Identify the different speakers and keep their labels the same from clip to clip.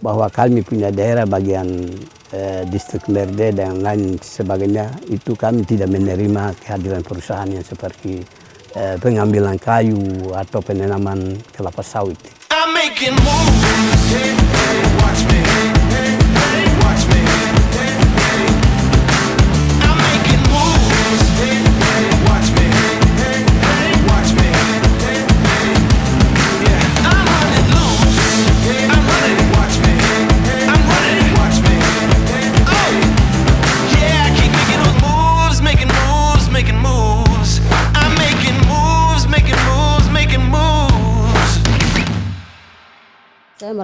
Speaker 1: bahwa kami punya daerah bagian distrik Merde dan lain sebagainya, itu kami tidak menerima kehadiran perusahaan yang seperti pengambilan kayu atau penanaman kelapa sawit. I'm making moves, hey, hey, watch me, hey, hey, watch me, hey, hey. I'm making moves, hey, hey, watch me, hey, hey, watch me, hey, hey. Yeah, I'm running loose, hey, I'm running, watch me, hey, I'm running, watch me, hey, oh. Yeah, I keep making those moves, making moves, making moves. I'm making moves, making moves, making moves. Saya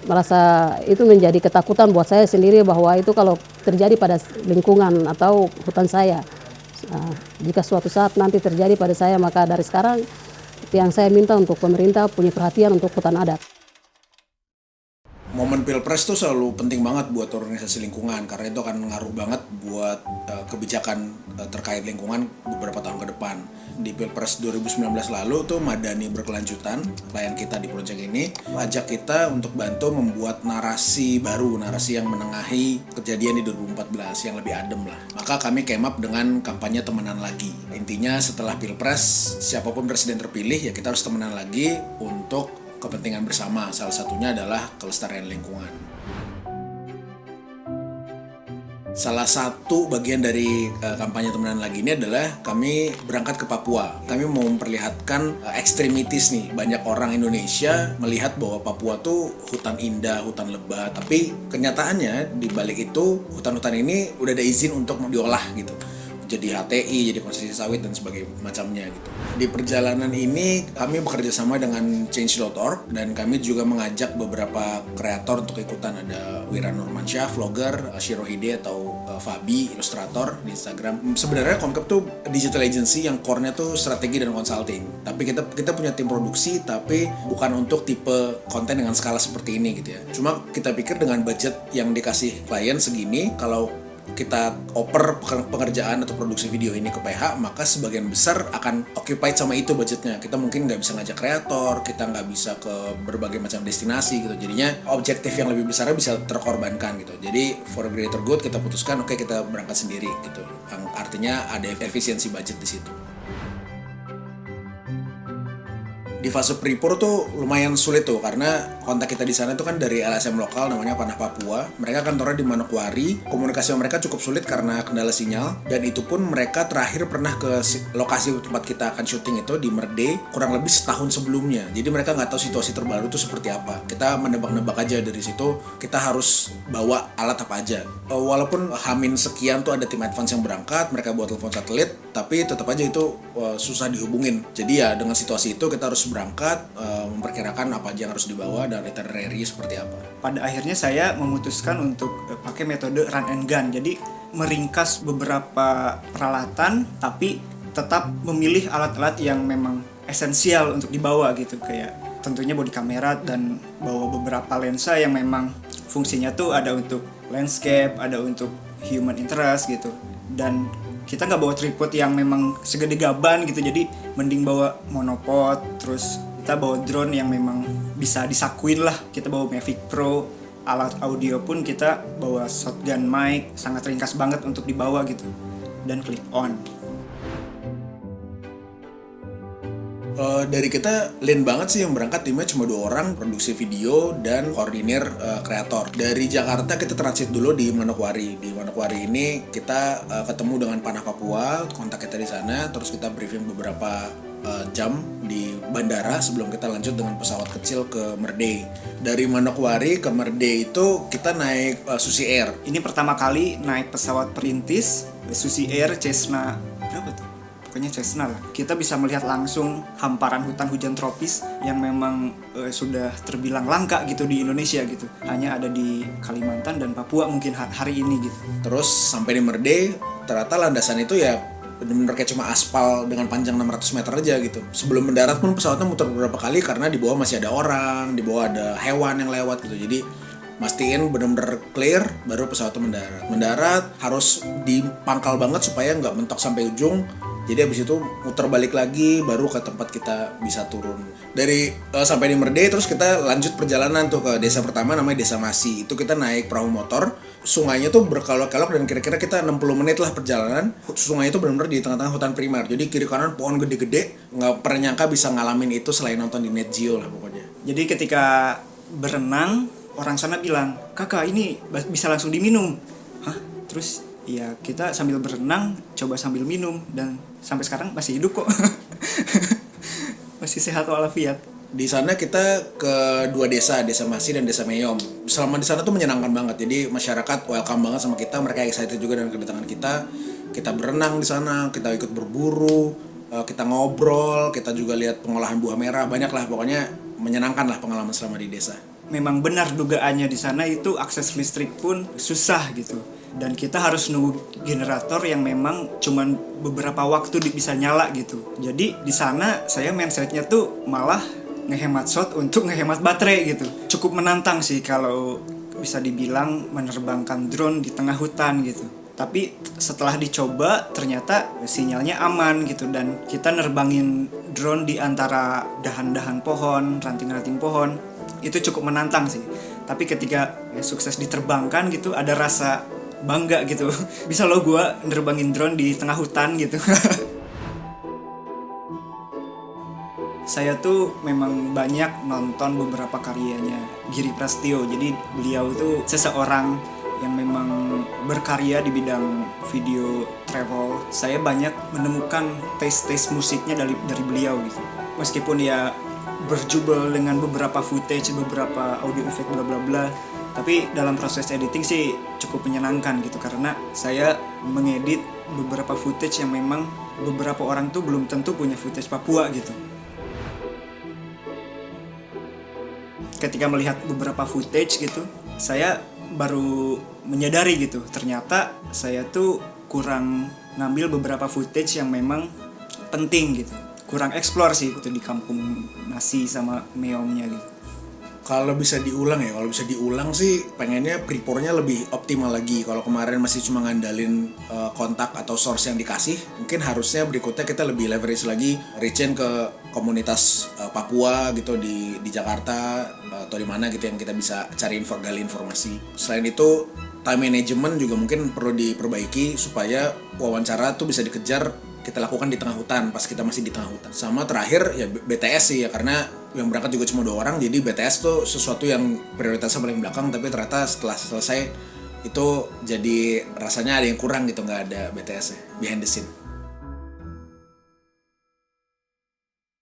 Speaker 1: merasa itu menjadi ketakutan buat saya sendiri bahwa itu kalau terjadi pada lingkungan atau hutan saya, jika suatu saat nanti terjadi pada saya, maka dari sekarang yang saya minta untuk pemerintah punya perhatian untuk hutan adat.
Speaker 2: Momen Pilpres tuh selalu penting banget buat organisasi lingkungan karena itu akan ngaruh banget buat kebijakan terkait lingkungan beberapa tahun ke depan. Di Pilpres 2019 lalu tuh Madani Berkelanjutan, klien kita di proyek ini, ajak kita untuk bantu membuat narasi baru, narasi yang menengahi kejadian di 2014 yang lebih adem lah. Maka kami came up dengan kampanye temenan lagi. Intinya setelah Pilpres, siapapun presiden terpilih ya kita harus temenan lagi untuk kepentingan bersama, salah satunya adalah kelestarian lingkungan. Salah satu bagian dari kampanye temenan lagi ini adalah kami berangkat ke Papua. Kami mau memperlihatkan ekstremitis nih. Banyak orang Indonesia melihat bahwa Papua tuh hutan indah, hutan lebat. Tapi kenyataannya di balik itu hutan-hutan ini udah ada izin untuk diolah gitu. Jadi HTI, jadi konsesi sawit dan sebagainya macamnya gitu. Di perjalanan ini kami bekerja sama dengan Change.org dan kami juga mengajak beberapa kreator untuk ikutan. Ada Wira Nurmansyah, vlogger, Shirohide atau Fabi, ilustrator di Instagram. Sebenarnya Komkep tuh digital agency yang core-nya tuh strategi dan consulting. Tapi kita punya tim produksi tapi bukan untuk tipe konten dengan skala seperti ini gitu ya. Cuma kita pikir dengan budget yang dikasih klien segini, kalau kita oper pekerjaan atau produksi video ini ke PH, maka sebagian besar akan occupied sama itu budgetnya. Kita mungkin nggak bisa ngajak kreator, kita nggak bisa ke berbagai macam destinasi gitu. Jadinya objektif yang lebih besarnya bisa terkorbankan gitu. Jadi for a greater good kita putuskan oke, kita berangkat sendiri gitu. Yang artinya ada efisiensi budget di situ. Di fase pre-pur tuh lumayan sulit tuh karena kontak kita di sana tuh kan dari LSM lokal namanya Panah Papua. Mereka kantornya di Manokwari. Komunikasi mereka cukup sulit karena kendala sinyal, dan itu pun mereka terakhir pernah ke lokasi tempat kita akan syuting itu di Merde kurang lebih setahun sebelumnya. Jadi mereka nggak tahu situasi terbaru tuh seperti apa. Kita menebak-nebak aja dari situ. Kita harus bawa alat apa aja. Walaupun hamin sekian tuh ada tim advance yang berangkat, mereka buat telepon satelit, tapi tetap aja itu susah dihubungin. Jadi ya dengan situasi itu kita harus berangkat, memperkirakan apa aja yang harus dibawa dan itinerary seperti apa.
Speaker 3: Pada akhirnya saya memutuskan untuk pakai metode run and gun. Jadi meringkas beberapa peralatan tapi tetap memilih alat-alat yang memang esensial untuk dibawa gitu. Kayak tentunya body kamera dan bawa beberapa lensa yang memang fungsinya tuh ada untuk landscape, ada untuk human interest gitu. Dan kita nggak bawa tripod yang memang segede gaban gitu, jadi mending bawa monopod. Terus kita bawa drone yang memang bisa disakuin lah. Kita bawa Mavic Pro. Alat audio pun kita bawa shotgun mic, sangat ringkas banget untuk dibawa gitu, dan clip on.
Speaker 2: Dari kita lean banget sih, yang berangkat timnya cuma 2 orang, produksi video dan koordinir kreator. Dari Jakarta kita transit dulu di Manokwari. Di Manokwari ini kita ketemu dengan Panah Papua, kontak kita di sana, terus kita briefing beberapa jam di bandara sebelum kita lanjut dengan pesawat kecil ke Merde. Dari Manokwari ke Merde itu kita naik Susi Air.
Speaker 3: Ini pertama kali naik pesawat perintis Susi Air Cessna berapa tuh? Pokoknya Cessna lah. Kita bisa melihat langsung hamparan hutan hujan tropis yang memang sudah terbilang langka gitu di Indonesia gitu. Hanya ada di Kalimantan dan Papua mungkin hari ini gitu.
Speaker 2: Terus sampai di Merde, ternyata landasan itu ya benar-benar kayak cuma aspal dengan panjang 600 meter aja gitu. Sebelum mendarat pun pesawatnya muter beberapa kali karena di bawah masih ada orang, di bawah ada hewan yang lewat gitu. Jadi mastiin benar-benar clear baru pesawatnya mendarat. Mendarat harus dipangkal banget supaya nggak mentok sampai ujung. Jadi habis itu muter balik lagi baru ke tempat kita bisa turun. Dari sampai di Merde terus kita lanjut perjalanan tuh ke desa pertama namanya Desa Masi. Itu kita naik perahu motor, sungainya tuh berkelok-kelok dan kira-kira kita 60 menit lah perjalanan. Sungai itu benar-benar di tengah-tengah hutan primer. Jadi kiri kanan pohon gede-gede, nggak pernah nyangka bisa ngalamin itu selain nonton di Net Geo lah pokoknya.
Speaker 3: Jadi ketika berenang, orang sana bilang, "Kakak, ini bisa langsung diminum." Hah? Terus ya kita sambil berenang, coba sambil minum, dan sampai sekarang masih hidup kok. Masih sehat walafiat.
Speaker 2: Di sana kita ke 2 desa, Desa Masi dan Desa Meyom. Selama di sana tuh menyenangkan banget. Jadi masyarakat welcome banget sama kita, mereka excited juga dengan kedatangan kita. Kita berenang di sana, kita ikut berburu, kita ngobrol, kita juga lihat pengolahan buah merah, banyak lah pokoknya menyenangkan lah pengalaman selama di desa.
Speaker 3: Memang benar dugaannya di sana itu akses listrik pun susah gitu. Dan kita harus nunggu generator yang memang cuman beberapa waktu bisa nyala gitu. Jadi di sana saya mindsetnya tuh malah ngehemat shot untuk ngehemat baterai gitu. Cukup menantang sih kalau bisa dibilang menerbangkan drone di tengah hutan gitu. Tapi setelah dicoba ternyata sinyalnya aman gitu, dan kita nerbangin drone di antara dahan-dahan pohon, ranting-ranting pohon. Itu cukup menantang sih. Tapi ketika sukses diterbangkan gitu, ada rasa bangga gitu. Bisa loh gue nerbangin drone di tengah hutan gitu. Saya tuh memang banyak nonton beberapa karyanya Giri Prastyo. Jadi beliau tuh seseorang yang memang berkarya di bidang video travel. Saya banyak menemukan taste musiknya dari beliau gitu. Meskipun ya berjubel dengan beberapa footage, beberapa audio effect bla bla bla, tapi dalam proses editing sih cukup menyenangkan gitu, karena saya mengedit beberapa footage yang memang beberapa orang tuh belum tentu punya footage Papua gitu. Ketika melihat beberapa footage gitu, saya baru menyadari gitu, ternyata saya tuh kurang ngambil beberapa footage yang memang penting gitu. Kurang explore sih itu di kampung Masi sama Meyomnya gitu.
Speaker 2: Kalau bisa diulang sih pengennya prepore-nya lebih optimal lagi. Kalau kemarin masih cuma ngandalin kontak atau source yang dikasih, mungkin harusnya berikutnya kita lebih leverage lagi, reach ke komunitas Papua gitu di Jakarta atau di mana gitu yang kita bisa gali informasi. Selain itu time management juga mungkin perlu diperbaiki supaya wawancara tuh bisa dikejar kita lakukan di tengah hutan pas kita masih di tengah hutan. Sama terakhir ya BTS sih ya, karena yang berangkat juga cuma 2 orang, jadi BTS tuh sesuatu yang prioritasnya paling belakang, tapi ternyata setelah selesai itu jadi rasanya ada yang kurang gitu, nggak ada BTS ya behind the scene.